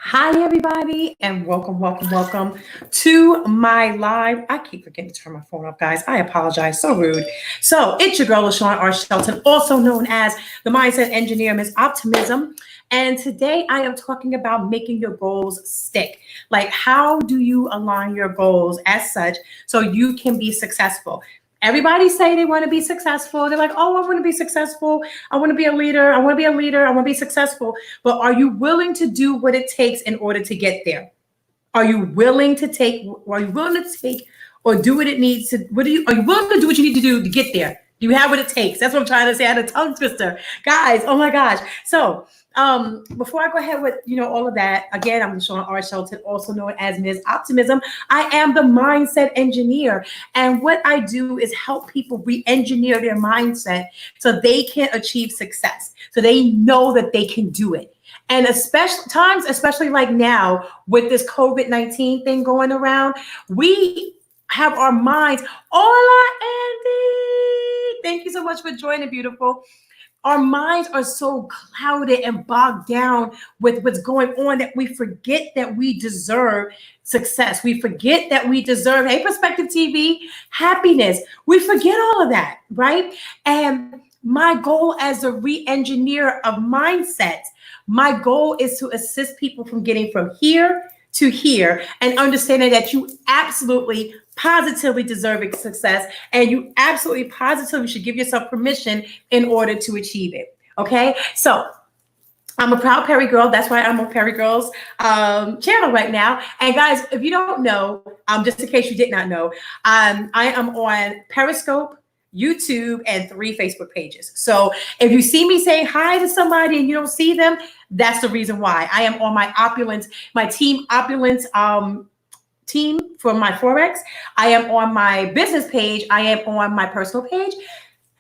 Hi, everybody, and welcome to my live. I keep forgetting to turn my phone off, guys. I apologize. So rude. So it's your girl, LaShawn R. Shelton, also known as the Mindset Engineer, Ms. Optimism. And today I am talking about making your goals stick. Like, how do you align your goals as such so you can be successful? Everybody say they want to be successful. They're like, oh, I want to be successful. I want to be a leader. I want to be a leader. I want to be successful. But are you willing to do what it takes in order to get there? Are you willing to take or do what it needs to, are you willing to do what you need to do to get there? Do you have what it takes? That's what I'm trying to say. I had a tongue twister. Guys, oh my gosh. So before I go ahead with, all of that, again, I'm LaShawn R. Shelton, also known as Ms. Optimism. I am the Mindset Engineer. And what I do is help people re-engineer their mindset so they can achieve success, so they know that they can do it. And especially like now with this COVID-19 thing going around, we have our minds. Hola, Andy. Thank you so much for joining, beautiful. Our minds are so clouded and bogged down with what's going on that we forget that we deserve success. We forget that we deserve, hey, Perspective TV, happiness. We forget all of that, right? And my goal as a re-engineer of mindsets, my goal is to assist people from getting from here to here and understanding that you absolutely positively deserve success and you absolutely positively should give yourself permission in order to achieve it. Okay, so I'm a proud Perry girl. That's why I'm on Perry Girls channel right now. And guys, if you don't know, just in case you did not know, I am on Periscope, YouTube, and 3 Facebook pages. So if you see me saying hi to somebody and you don't see them, that's the reason why. I am on my team Opulence team for my Forex. I am on my business page. I am on my personal page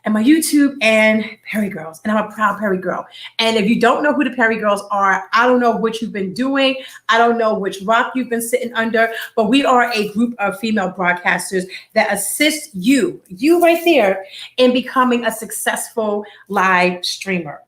and my YouTube and Perry Girls. And I'm a proud Perry girl. And if you don't know who the Perry Girls are, I don't know what you've been doing. I don't know which rock you've been sitting under, but we are a group of female broadcasters that assist you right there, in becoming a successful live streamer.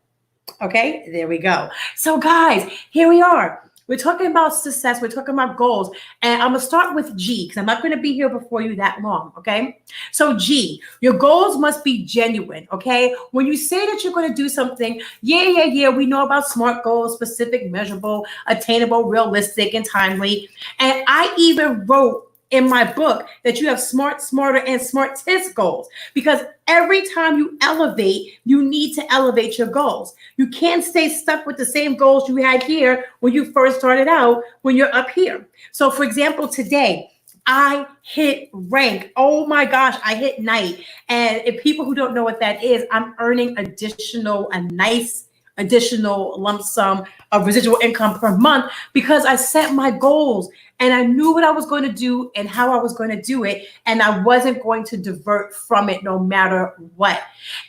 Okay, there we go. So guys, here we are. We're talking about success. We're talking about goals. And I'm going to start with G, because I'm not going to be here before you that long, okay? So G, your goals must be genuine, okay? When you say that you're going to do something, yeah, we know about SMART goals: specific, measurable, attainable, realistic, and timely. And I even wrote in my book that you have SMART, SMARTer, and SMARTest goals, because every time you elevate, you need to elevate your goals. You can't stay stuck with the same goals you had here when you first started out, when you're up here. So for example, today, I hit rank. Oh my gosh, I hit night. And if people who don't know what that is, I'm earning a nice additional lump sum of residual income per month because I set my goals and I knew what I was going to do and how I was going to do it. And I wasn't going to divert from it no matter what.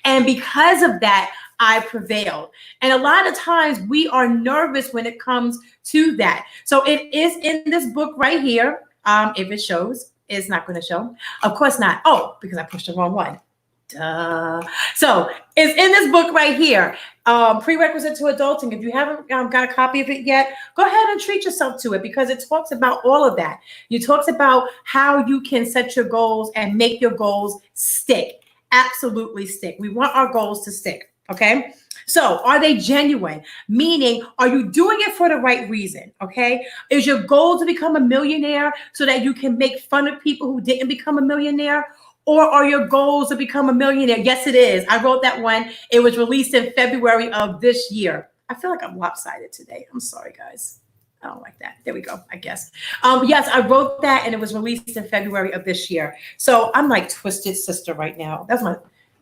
And because of that, I prevailed. And a lot of times we are nervous when it comes to that. So it is in this book right here. If it shows, it's not going to show. Of course not. Oh, because I pushed the wrong one. Duh. So it's in this book right here, Prerequisite to Adulting. If you haven't got a copy of it yet, go ahead and treat yourself to it, because it talks about all of that. It talks about how you can set your goals and make your goals stick. Absolutely stick. We want our goals to stick. Okay. So are they genuine? Meaning, are you doing it for the right reason? Okay. Is your goal to become a millionaire so that you can make fun of people who didn't become a millionaire? Or are your goals to become a millionaire? Yes, it is. I wrote that one. It was released in February of this year. I feel like I'm lopsided today. I'm sorry, guys. I don't like that. There we go, I guess. Yes, I wrote that and it was released in February of this year. So I'm like Twisted Sister right now.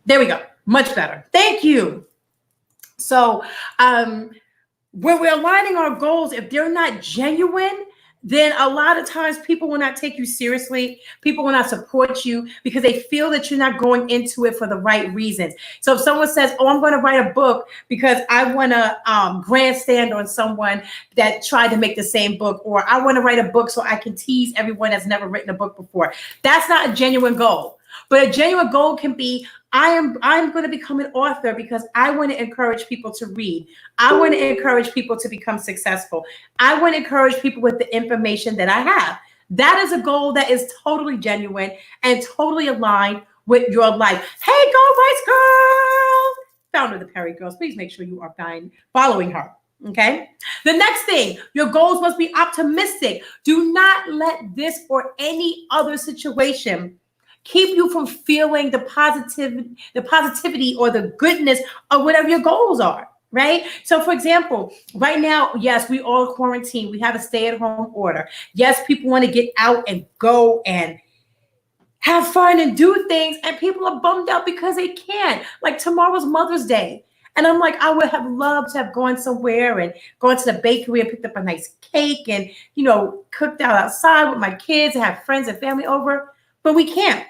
There we go. Much better. Thank you. So when we're aligning our goals, if they're not genuine, then a lot of times people will not take you seriously. People will not support you because they feel that you're not going into it for the right reasons. So if someone says, oh, I'm going to write a book because I want to grandstand on someone that tried to make the same book, or I want to write a book so I can tease everyone that's never written a book before, that's not a genuine goal. But a genuine goal can be, I'm going to become an author because I want to encourage people to read. I want to encourage people to become successful. I want to encourage people with the information that I have. That is a goal that is totally genuine and totally aligned with your life. Hey, Go Rice Girl, founder of the Perry Girls. Please make sure you are following her. Okay. The next thing, your goals must be optimistic. Do not let this or any other situation keep you from feeling the positivity or the goodness of whatever your goals are. Right. So, for example, right now, yes, we all quarantine. We have a stay-at-home order. Yes, people want to get out and go and have fun and do things, and people are bummed out because they can't. Like tomorrow's Mother's Day. And I'm like, I would have loved to have gone somewhere and gone to the bakery and picked up a nice cake and, cooked out outside with my kids and have friends and family over, but we can't.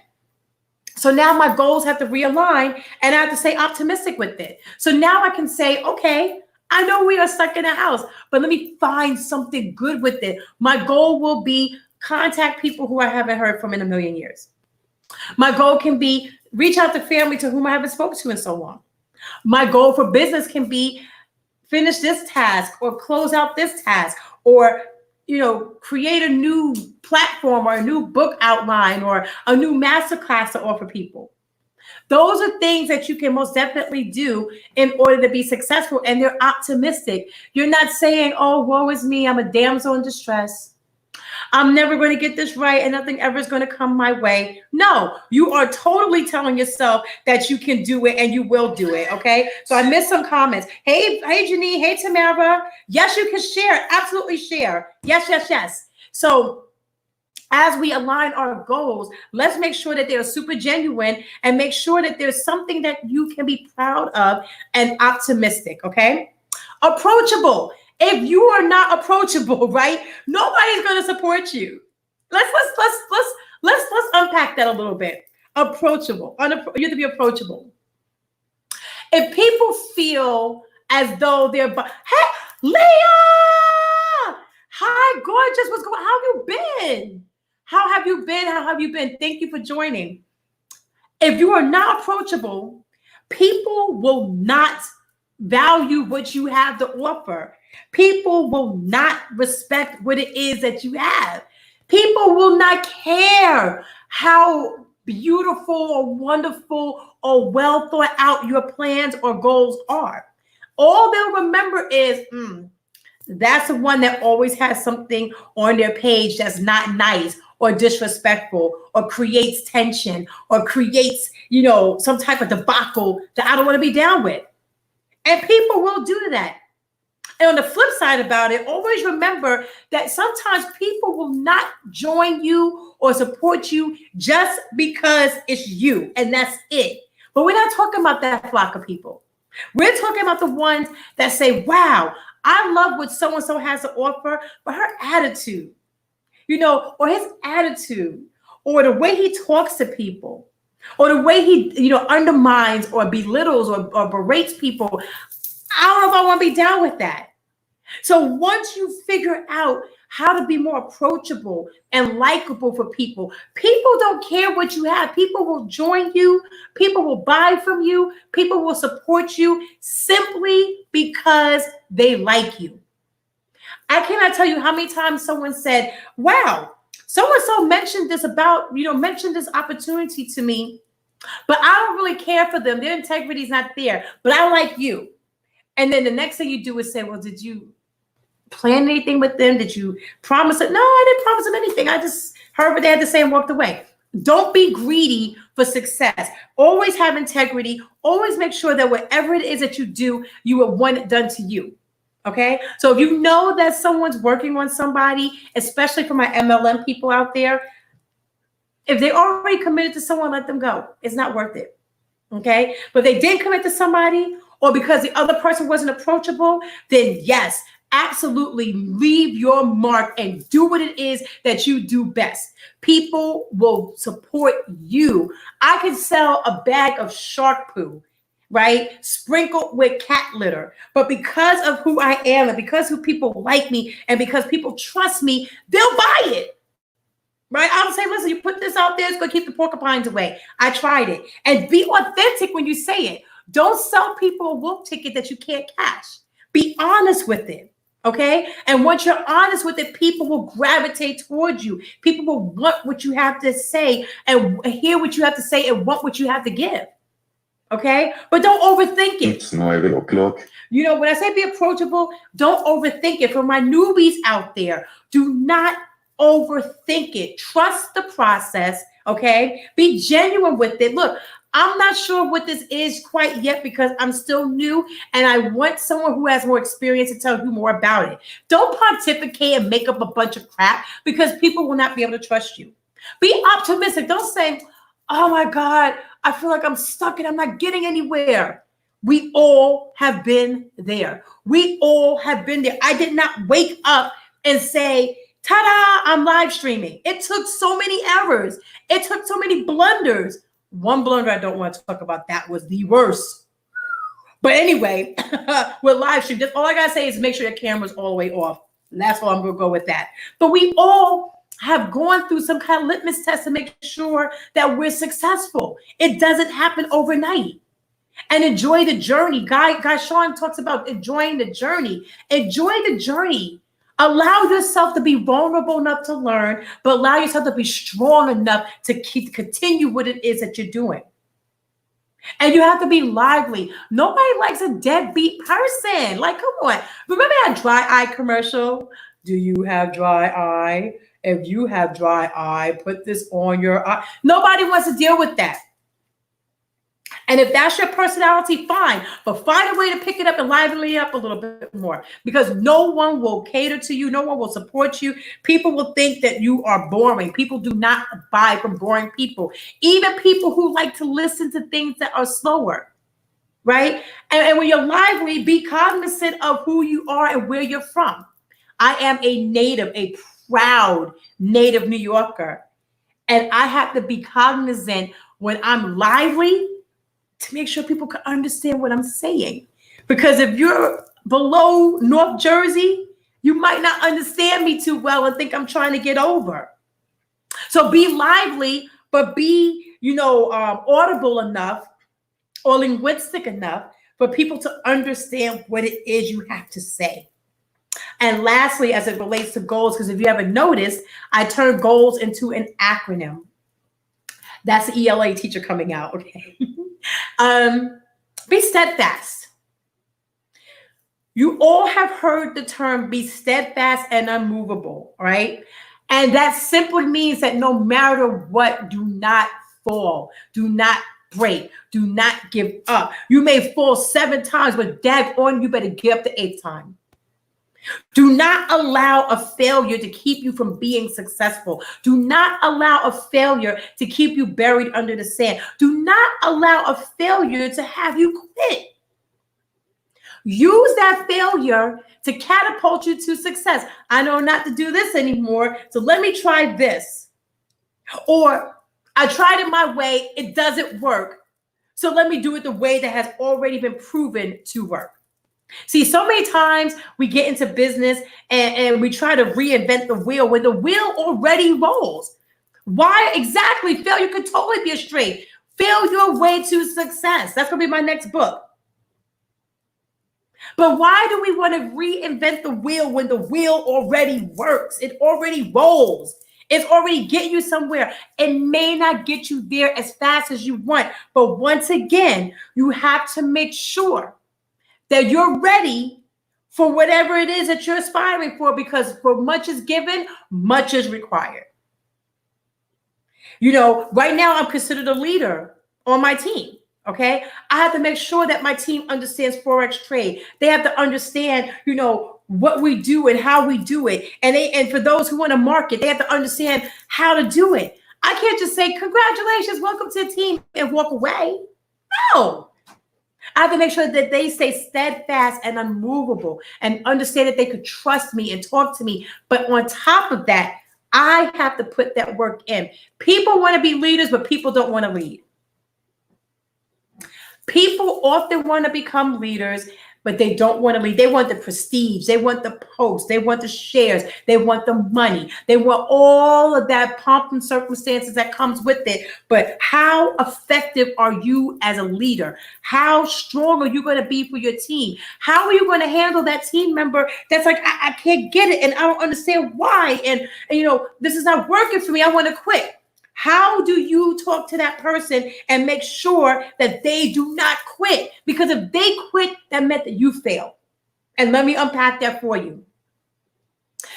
So now my goals have to realign and I have to stay optimistic with it. So now I can say, okay, I know we are stuck in the house, but let me find something good with it. My goal will be contact people who I haven't heard from in a million years. My goal can be reach out to family to whom I haven't spoken to in so long. My goal for business can be finish this task or close out this task or, create a new platform or a new book outline or a new masterclass to offer people. Those are things that you can most definitely do in order to be successful. And they're optimistic. You're not saying, oh, woe is me. I'm a damsel in distress. I'm never going to get this right and nothing ever is going to come my way. No, you are totally telling yourself that you can do it and you will do it. Okay. So I missed some comments. Hey, Janine. Hey, Tamara. Yes, you can share. Absolutely share. Yes. So as we align our goals, let's make sure that they're super genuine and make sure that there's something that you can be proud of and optimistic. Okay. Approachable. If you are not approachable, right, nobody's going to support you. Let's unpack that a little bit. Approachable. You have to be approachable. If people feel as though they're, hey, Leah, hi, gorgeous. What's going on? How have you been? How have you been? Thank you for joining. If you are not approachable, people will not value what you have to offer. People will not respect what it is that you have. People will not care how beautiful or wonderful or well thought out your plans or goals are. All they'll remember is, that's the one that always has something on their page that's not nice or disrespectful or creates tension or creates, some type of debacle that I don't want to be down with. And people will do that. And on the flip side about it, always remember that sometimes people will not join you or support you just because it's you, and that's it. But we're not talking about that flock of people. We're talking about the ones that say, wow, I love what so-and-so has to offer, but her attitude, or his attitude, or the way he talks to people, or the way he, undermines or belittles or berates people. I don't know if I want to be down with that. So once you figure out how to be more approachable and likable for people, people don't care what you have. People will join you. People will buy from you. People will support you simply because they like you. I cannot tell you how many times someone said, wow, so-and-so mentioned this mentioned this opportunity to me, but I don't really care for them. Their integrity is not there, but I like you. And then the next thing you do is say, well, did you plan anything with them? Did you promise it? No, I didn't promise them anything. I just heard what they had to say and walked away. Don't be greedy for success. Always have integrity. Always make sure that whatever it is that you do, you will want it done to you. Okay? So if you know that someone's working on somebody, especially for my MLM people out there, if they already committed to someone, let them go. It's not worth it. Okay? But if they didn't commit to somebody, or because the other person wasn't approachable, then yes, absolutely leave your mark and do what it is that you do best. People will support you. I can sell a bag of shark poo, right? Sprinkled with cat litter. But because of who I am and because who people like me and because people trust me, they'll buy it. Right? I'm saying, listen, you put this out there, it's going to keep the porcupines away. I tried it. And be authentic when you say it. Don't sell people a wolf ticket that you can't cash. Be honest with it. Okay? And once you're honest with it, people will gravitate towards you. People will want what you have to say and hear what you have to say and want what you have to give. Okay? But don't overthink it. It's 9 o'clock. You know, when I say be approachable, don't overthink it. For my newbies out there, do not overthink it. Trust the process, okay? Be genuine with it. Look, I'm not sure what this is quite yet because I'm still new and I want someone who has more experience to tell you more about it. Don't pontificate and make up a bunch of crap because people will not be able to trust you. Be optimistic. Don't say, oh my God, I feel like I'm stuck and I'm not getting anywhere. We all have been there. We all have been there. I did not wake up and say, ta-da, I'm live streaming. It took so many errors. It took so many blunders. One blunder I don't want to talk about, that was the worst. But anyway, with live stream, all I got to say is make sure your camera's all the way off. And that's all I'm going to go with that. But we all have gone through some kind of litmus test to make sure that we're successful. It doesn't happen overnight. And enjoy the journey. Guy Sean talks about enjoying the journey. Enjoy the journey. Allow yourself to be vulnerable enough to learn, but allow yourself to be strong enough to continue what it is that you're doing. And you have to be lively. Nobody likes a deadbeat person. Like, come on. Remember that dry eye commercial? Do you have dry eye? If you have dry eye, put this on your eye. Nobody wants to deal with that. And if that's your personality, fine. But find a way to pick it up and liven it up a little bit more because no one will cater to you. No one will support you. People will think that you are boring. People do not buy from boring people. Even people who like to listen to things that are slower, right? And when you're lively, be cognizant of who you are and where you're from. I am a proud native New Yorker. And I have to be cognizant when I'm lively to make sure people can understand what I'm saying. Because if you're below North Jersey, you might not understand me too well and think I'm trying to get over. So be lively, but be, audible enough or linguistic enough for people to understand what it is you have to say. And lastly, as it relates to goals, because if you haven't noticed, I turned goals into an acronym. That's the ELA teacher coming out, okay? Be steadfast. You all have heard the term be steadfast and unmovable, right? And that simply means that no matter what, do not fall, do not break, do not give up. You may fall 7 times, but daggone, you better get up the 8th time. Do not allow a failure to keep you from being successful. Do not allow a failure to keep you buried under the sand. Do not allow a failure to have you quit. Use that failure to catapult you to success. I know not to do this anymore, so let me try this. Or I tried it my way, it doesn't work, so let me do it the way that has already been proven to work. See, so many times we get into business and we try to reinvent the wheel when the wheel already rolls. Why exactly? Failure could totally be a straight. Fail your way to success. That's going to be my next book. But why do we want to reinvent the wheel when the wheel already works? It already rolls. It's already getting you somewhere. It may not get you there as fast as you want. But once again, you have to make sure that you're ready for whatever it is that you're aspiring for, because for much is given, much is required. Right now I'm considered a leader on my team, okay? I have to make sure that my team understands Forex trade. They have to understand, what we do and how we do it. And for those who want to market, they have to understand how to do it. I can't just say, congratulations, welcome to the team, and walk away. No. I have to make sure that they stay steadfast and unmovable and understand that they could trust me and talk to me. But on top of that, I have to put that work in. People want to be leaders, but people don't want to lead. People often want to become leaders, but they don't want to leave. They want the prestige. They want the post. They want the shares. They want the money. They want all of that pomp and circumstances that comes with it. But how effective are you as a leader? How strong are you going to be for your team? How are you going to handle that team member that's like, I can't get it and I don't understand why. And you know, this is not working for me. I want to quit. How do you talk to that person and make sure that they do not quit? Because if they quit, that meant that you failed. And let me unpack that for you.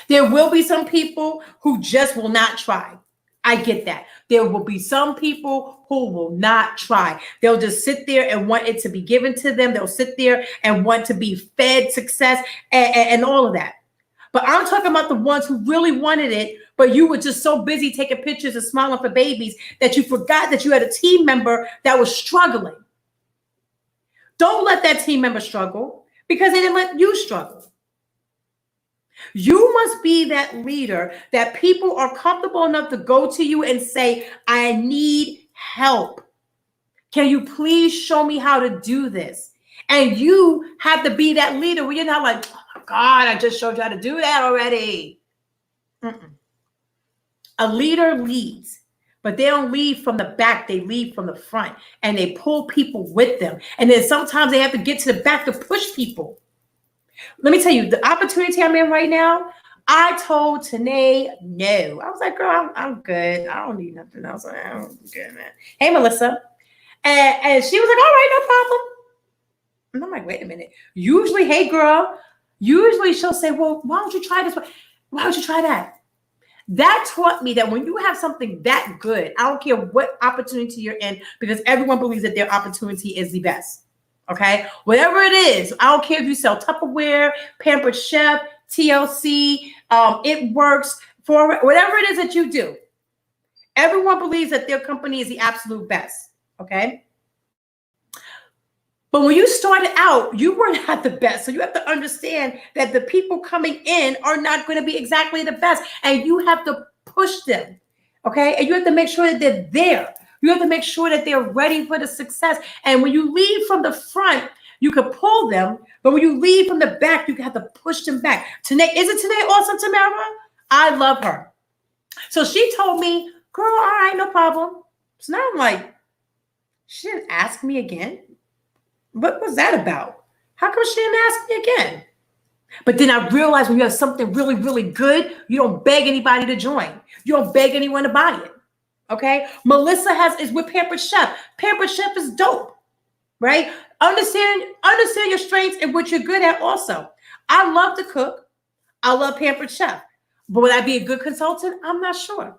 There will be some people who just will not try. I get that. There will be some people who will not try. They'll just sit there and want it to be given to them. They'll sit there and want to be fed success and all of that. But I'm talking about the ones who really wanted it, but you were just so busy taking pictures and smiling for babies that you forgot that you had a team member that was struggling. Don't let that team member struggle because they didn't let you struggle. You must be that leader that people are comfortable enough to go to you and say, I need help. Can you please show me how to do this? And you have to be that leader where you're not like, oh God, I just showed you how to do that already. A leader leads, but they don't lead from the back. They lead from the front and they pull people with them. And then sometimes they have to get to the back to push people. Let me tell you, the opportunity I'm in right now, I told Tanae no. I was like, girl, I'm good. I don't need nothing else. I'm good, man. Hey, Melissa. And she was like, all right, no problem. And I'm like, wait a minute. Usually, hey, girl, usually she'll say, well, why don't you try this? Why don't you try that? That taught me that when you have something that good, I don't care what opportunity you're in, because everyone believes that their opportunity is the best. Okay, whatever it is, I don't care if you sell Tupperware, Pampered Chef, TLC, It Works, for whatever it is that you do. Everyone believes that their company is the absolute best. Okay, but when you started out, you were not the best. So you have to understand that the people coming in are not going to be exactly the best, and you have to push them. Okay, and you have to make sure that they're there. You have to make sure that they're ready for the success. And when you lead from the front, you can pull them. But when you lead from the back, you have to push them back. Tanae, isn't Tanae awesome, Tamara? I love her. So she told me, girl, all right, no problem. So now I'm like, she didn't ask me again. What was that about? How come she didn't ask me again? But then I realized when you have something really, really good, you don't beg anybody to join. You don't beg anyone to buy it. Okay, Melissa is with Pampered Chef. Pampered Chef is dope, right? Understand your strengths and what you're good at. Also, I love to cook. I love Pampered Chef, but would I be a good consultant? I'm not sure.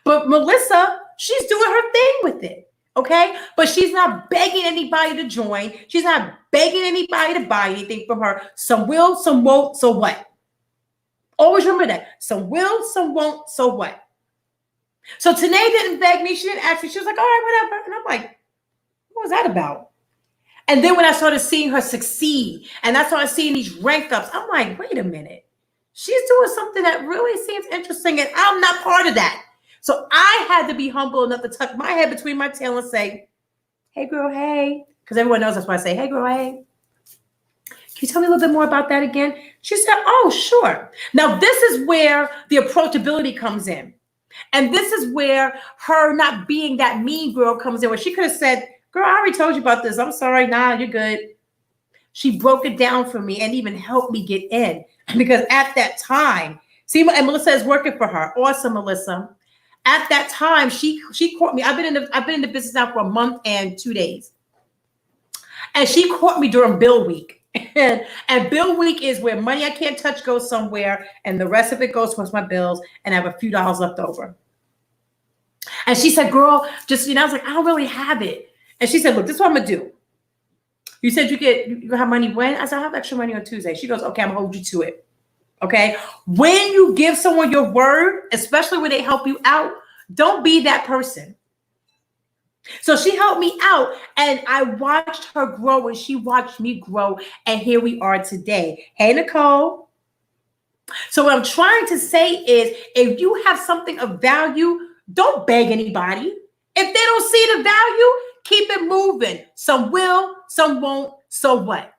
But Melissa, she's doing her thing with it. Okay, but she's not begging anybody to join. She's not begging anybody to buy anything from her. Some will, some won't. So what? Always remember that. Some will, some won't. So what? So Tanae didn't beg me. She didn't ask me. She was like, all right, whatever. And I'm like, what was that about? And then when I started seeing her succeed and I started seeing these rank ups, I'm like, wait a minute. She's doing something that really seems interesting and I'm not part of that. So I had to be humble enough to tuck my head between my tail and say, hey, girl, hey. Because everyone knows that's why I say, hey, girl, hey. Can you tell me a little bit more about that again? She said, oh, sure. Now, this is where the approachability comes in. And this is where her not being that mean girl comes in, where she could have said, girl, I already told you about this. I'm sorry. Nah, you're good. She broke it down for me and even helped me get in. Because at that time, see, and Melissa is working for her. Awesome, Melissa. At that time, she caught me. I've been in the business now for a month and 2 days. And she caught me during bill week. And bill week is where money I can't touch goes somewhere, and the rest of it goes towards my bills, and I have a few dollars left over. And she said, girl, just, I was like, I don't really have it. And she said, look, this is what I'm going to do. You said you have money when? I said, I have extra money on Tuesday. She goes, okay, I'm going to hold you to it. Okay. When you give someone your word, especially when they help you out, don't be that person. So she helped me out and I watched her grow and she watched me grow. And here we are today. Hey, Nicole. So what I'm trying to say is if you have something of value, don't beg anybody. If they don't see the value, keep it moving. Some will, some won't. So what?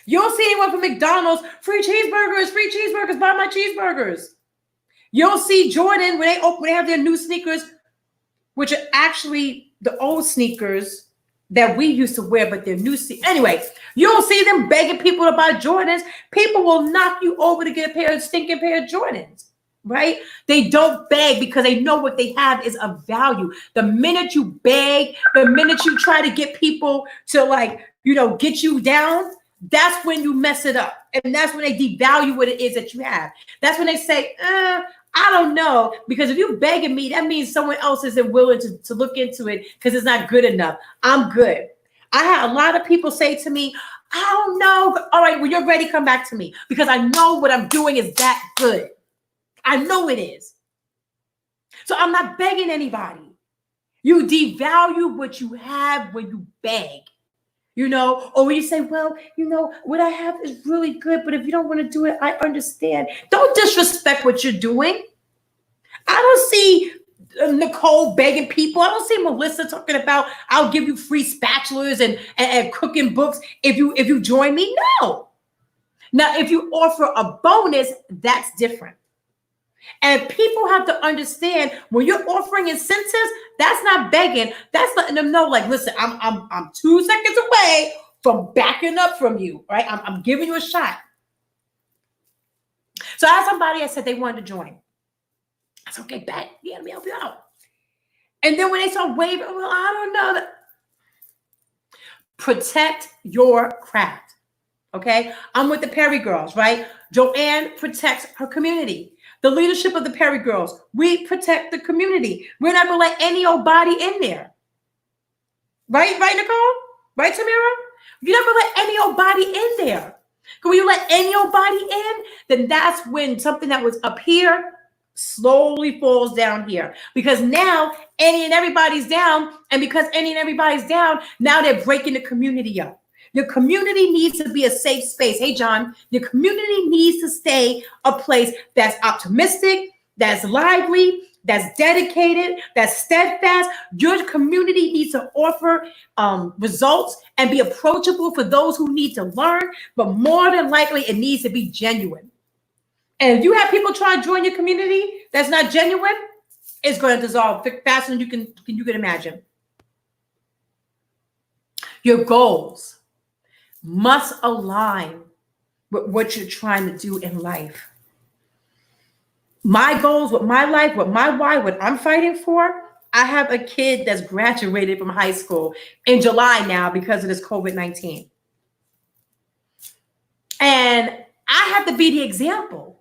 You'll see anyone from McDonald's, free cheeseburgers, buy my cheeseburgers. You'll see Jordan when they have their new sneakers, which are actually the old sneakers that we used to wear, but they're new. Anyway, you'll see them begging people to buy Jordans. People will knock you over to get a stinking pair of Jordans, right? They don't beg because they know what they have is of value. The minute you beg, the minute you try to get people to get you down, that's when you mess it up. And that's when they devalue what it is that you have. That's when they say, I don't know, because if you're begging me, that means someone else isn't willing to look into it because it's not good enough. I'm good. I had a lot of people say to me, I don't know. All right, when you're ready, come back to me because I know what I'm doing is that good. I know it is. So I'm not begging anybody. You devalue what you have when you beg. Or when you say, well, what I have is really good, but if you don't want to do it, I understand. Don't disrespect what you're doing. I don't see Nicole begging people. I don't see Melissa talking about, I'll give you free spatulas and cooking books if you join me. No. Now, if you offer a bonus, that's different. And people have to understand when you're offering incentives, that's not begging. That's letting them know, like, listen, I'm 2 seconds away from backing up from you, right? I'm giving you a shot. So I had somebody that said they wanted to join. I said, okay, bet. Yeah, let me help you out. And then when they start waving, well, I don't know. Protect your craft, okay? I'm with the Perry girls, right? Joanne protects her community. The leadership of the Perry girls, we protect the community. We're not going to let any old body in there. Right, Nicole? Right, Tamara? You're not going to let any old body in there. When you let any old body in, then that's when something that was up here slowly falls down here. Because now any and everybody's down. And because any and everybody's down, now they're breaking the community up. Your community needs to be a safe space. Hey, John, your community needs to stay a place that's optimistic, that's lively, that's dedicated, that's steadfast. Your community needs to offer results and be approachable for those who need to learn, but more than likely, it needs to be genuine. And if you have people trying to join your community that's not genuine, it's going to dissolve faster than you can imagine. Your goals must align with what you're trying to do in life. My goals, with my life, with my why, what I'm fighting for, I have a kid that's graduated from high school in July now because of this COVID-19. And I have to be the example.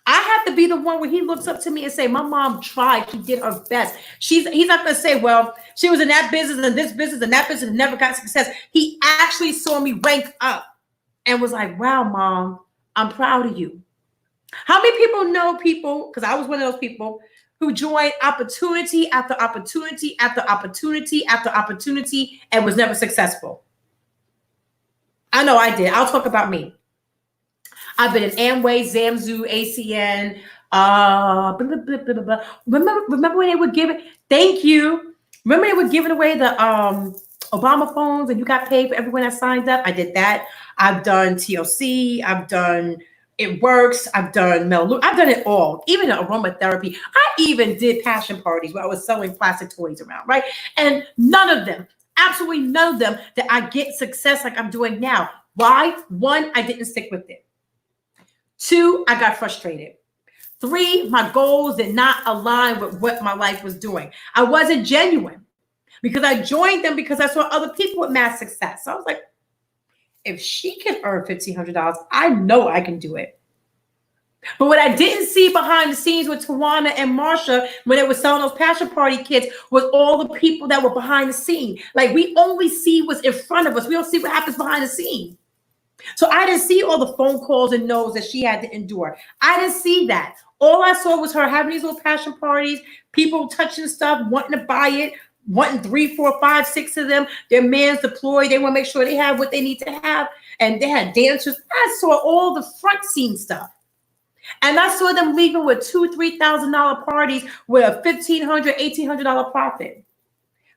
I have to be the one where he looks up to me and say, my mom tried, she did her best. He's not going to say, well, she was in that business and this business and that business and never got success. He actually saw me rank up and was like, wow, Mom, I'm proud of you. How many people know people, because I was one of those people, who joined opportunity after opportunity after opportunity after opportunity and was never successful? I know I did. I'll talk about me. I've been in Amway, Zamzu, ACN. Remember when they were giving? Thank you. Remember they were giving away the Obama phones, and you got paid for everyone that signed up. I did that. I've done TOC. I've done It Works. I've done I've done it all. Even aromatherapy. I even did passion parties where I was selling plastic toys around, right? And none of them, absolutely none of them, that I get success like I'm doing now. Why? 1, I didn't stick with it. 2, I got frustrated. 3, my goals did not align with what my life was doing. I wasn't genuine because I joined them because I saw other people with mass success. So I was like, if she can earn $1,500, I know I can do it. But what I didn't see behind the scenes with Tawana and Marsha when they were selling those passion party kits was all the people that were behind the scene. Like, we only see what's in front of us. We don't see what happens behind the scene. So I didn't see all the phone calls and no's that she had to endure. I didn't see that. All I saw was her having these little passion parties, people touching stuff, wanting to buy it, wanting 3, 4, 5, 6 of them. Their man's deployed. They want to make sure they have what they need to have. And they had dancers. I saw all the front scene stuff. And I saw them leaving with $2,000, $3,000 parties with a $1,500, $1,800 profit.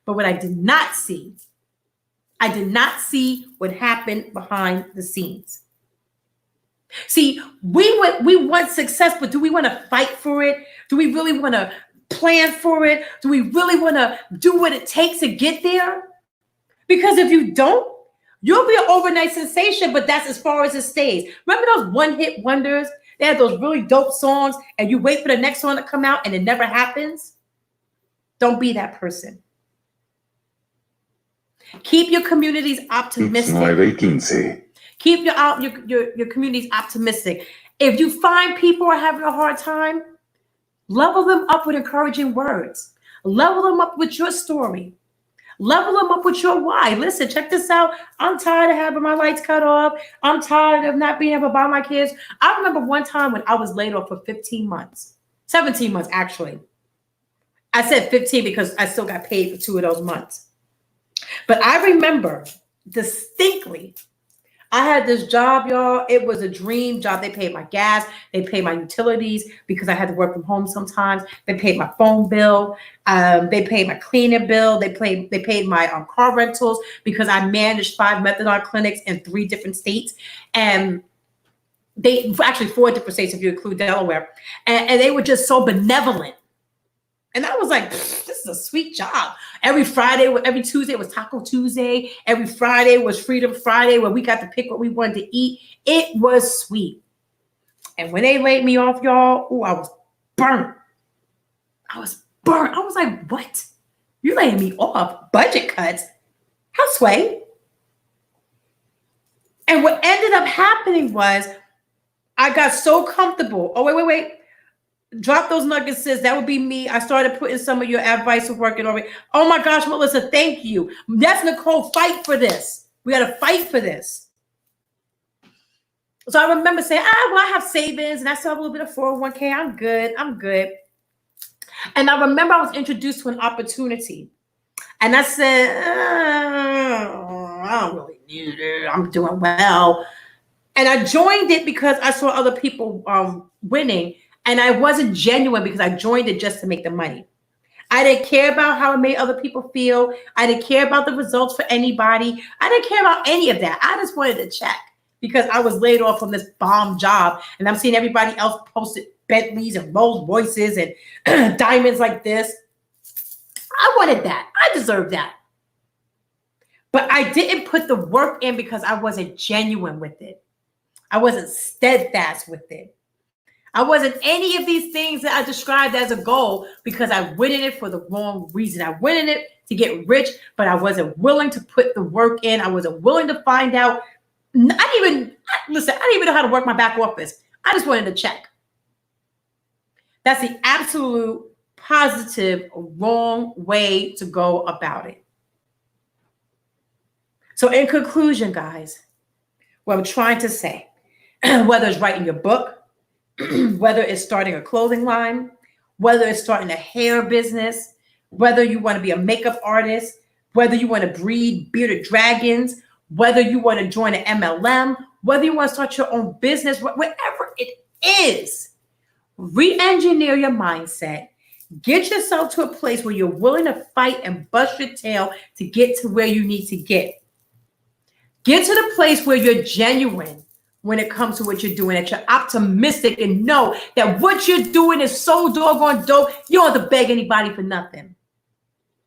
But what I did not see I did not see what happened behind the scenes. See, we want success, but do we want to fight for it? Do we really want to plan for it? Do we really want to do what it takes to get there? Because if you don't, you'll be an overnight sensation, but that's as far as it stays. Remember those one-hit wonders? They had those really dope songs, and you wait for the next song to come out, and it never happens? Don't be that person. Keep your communities optimistic. 9:15. Keep your communities optimistic. If you find people are having a hard time, level them up with encouraging words. Level them up with your story. Level them up with your why. Listen, check this out. I'm tired of having my lights cut off. I'm tired of not being able to buy my kids. I remember one time when I was laid off for 15 months, 17 months, actually. I said 15 because I still got paid for 2 of those months. But I remember distinctly, I had this job, y'all. It was a dream job. They paid my gas. They paid my utilities because I had to work from home sometimes. They paid my phone bill. They paid my cleaning bill. They paid my car rentals because I managed 5 methadone clinics in 3 different states. And they actually 4 different states if you include Delaware. And they were just so benevolent. And I was like, this is a sweet job. Every Friday, every Tuesday was Taco Tuesday. Every Friday was Freedom Friday where we got to pick what we wanted to eat. It was sweet. And when they laid me off, y'all, I was burnt. I was like, what? You're laying me off? Budget cuts? How sway? And what ended up happening was I got so comfortable. Oh, wait. Drop those nuggets, sis. That would be me. I started putting some of your advice to work already. Oh my gosh, Melissa, thank you. That's Nicole. Fight for this. We got to fight for this. So I remember saying, I have savings and I still have a little bit of 401k. I'm good. And I remember I was introduced to an opportunity. And I said, I don't really need it. I'm doing well. And I joined it because I saw other people winning. And I wasn't genuine because I joined it just to make the money. I didn't care about how it made other people feel. I didn't care about the results for anybody. I didn't care about any of that. I just wanted to check because I was laid off from this bomb job. And I'm seeing everybody else posted Bentleys and Rolls Royces and diamonds like this. I wanted that. I deserved that. But I didn't put the work in because I wasn't genuine with it. I wasn't steadfast with it. I wasn't any of these things that I described as a goal because I went in it for the wrong reason. I went in it to get rich, but I wasn't willing to put the work in. I wasn't willing to find out. I didn't even know how to work my back office. I just wanted to check. That's the absolute positive wrong way to go about it. So in conclusion, guys, what I'm trying to say, whether it's writing your book, whether it's starting a clothing line, whether it's starting a hair business, whether you want to be a makeup artist, whether you want to breed bearded dragons, whether you want to join an MLM, whether you want to start your own business, whatever it is, re-engineer your mindset. Get yourself to a place where you're willing to fight and bust your tail to get to where you need to get. Get to the place where you're genuine when it comes to what you're doing, that you're optimistic and know that what you're doing is so doggone dope, you don't have to beg anybody for nothing,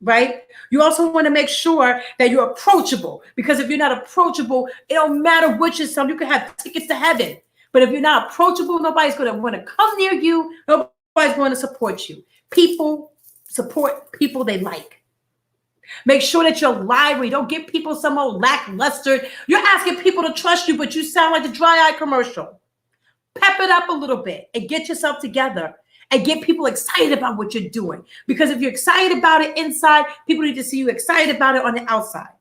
right? You also want to make sure that you're approachable, because if you're not approachable, it don't matter what you're selling. You can have tickets to heaven, but if you're not approachable, nobody's going to want to come near you. Nobody's going to support you. People support people they like. Make sure that you're lively. Don't give people some old lackluster. You're asking people to trust you, but you sound like the dry eye commercial. Pep it up a little bit and get yourself together and get people excited about what you're doing. Because if you're excited about it inside, people need to see you excited about it on the outside.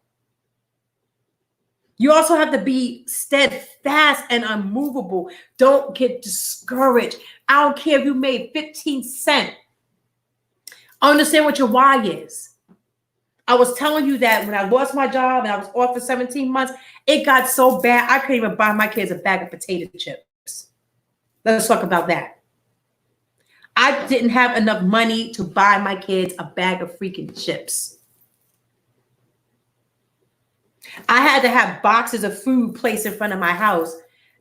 You also have to be steadfast and unmovable. Don't get discouraged. I don't care if you made 15 cents. Understand what your why is. I was telling you that when I lost my job and I was off for 17 months, it got so bad I couldn't even buy my kids a bag of potato chips. Let's talk about that. I didn't have enough money to buy my kids a bag of freaking chips. I had to have boxes of food placed in front of my house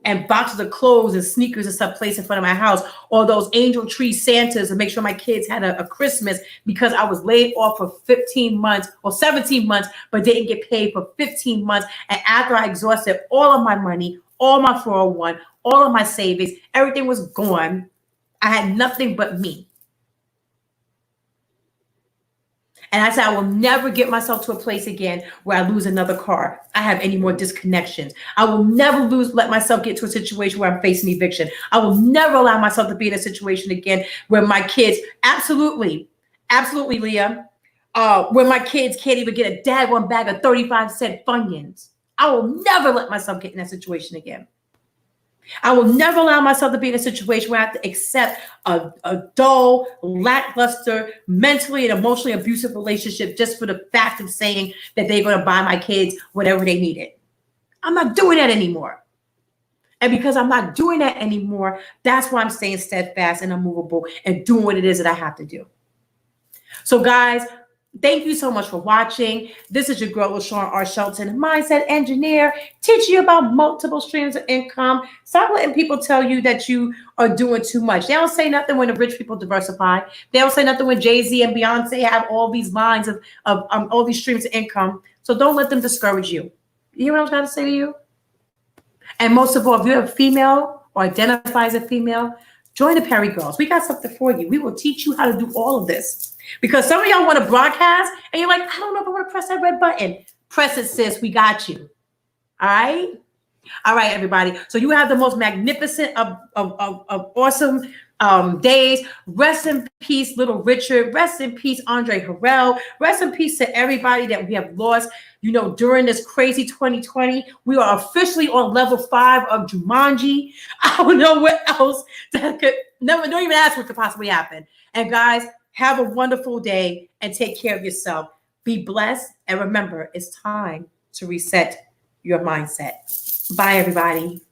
and boxes of clothes and sneakers and stuff placed in front of my house, or those angel tree Santas to make sure my kids had a Christmas, because I was laid off for 15 months or 17 months, but didn't get paid for 15 months. And after I exhausted all of my money, all my 401, all of my savings, everything was gone. I had nothing but me. And I said, I will never get myself to a place again where I lose another car. I have any more disconnections. I will never let myself get to a situation where I'm facing eviction. I will never allow myself to be in a situation again where my kids, absolutely, Leah, where my kids can't even get a daggone bag of 35-cent Funyuns. I will never let myself get in that situation again. I will never allow myself to be in a situation where I have to accept a dull, lackluster, mentally and emotionally abusive relationship just for the fact of saying that they're going to buy my kids whatever they needed. I'm not doing that anymore. And because I'm not doing that anymore, that's why I'm staying steadfast and unmovable and doing what it is that I have to do. So guys, thank you so much for watching. This is your girl, LaShawn R. Shelton, mindset engineer, teaching you about multiple streams of income. Stop letting people tell you that you are doing too much. They don't say nothing when the rich people diversify. They don't say nothing when Jay-Z and Beyonce have all these lines of all these streams of income. So don't let them discourage you. You hear what I was trying to say to you? And most of all, if you're a female or identify as a female, join the Perry Girls. We got something for you. We will teach you how to do all of this. Because some of y'all want to broadcast and you're like, I don't know if I want to press that red button. Press it, sis. We got you. All right. All right, everybody. So you have the most magnificent of awesome days. Rest in peace, Little Richard. Rest in peace, Andre Harrell. Rest in peace to everybody that we have lost, during this crazy 2020. We are officially on level 5 of Jumanji. I don't know what else that could never, don't even ask what could possibly happen. And guys, have a wonderful day and take care of yourself. Be blessed. And remember, it's time to reset your mindset. Bye, everybody.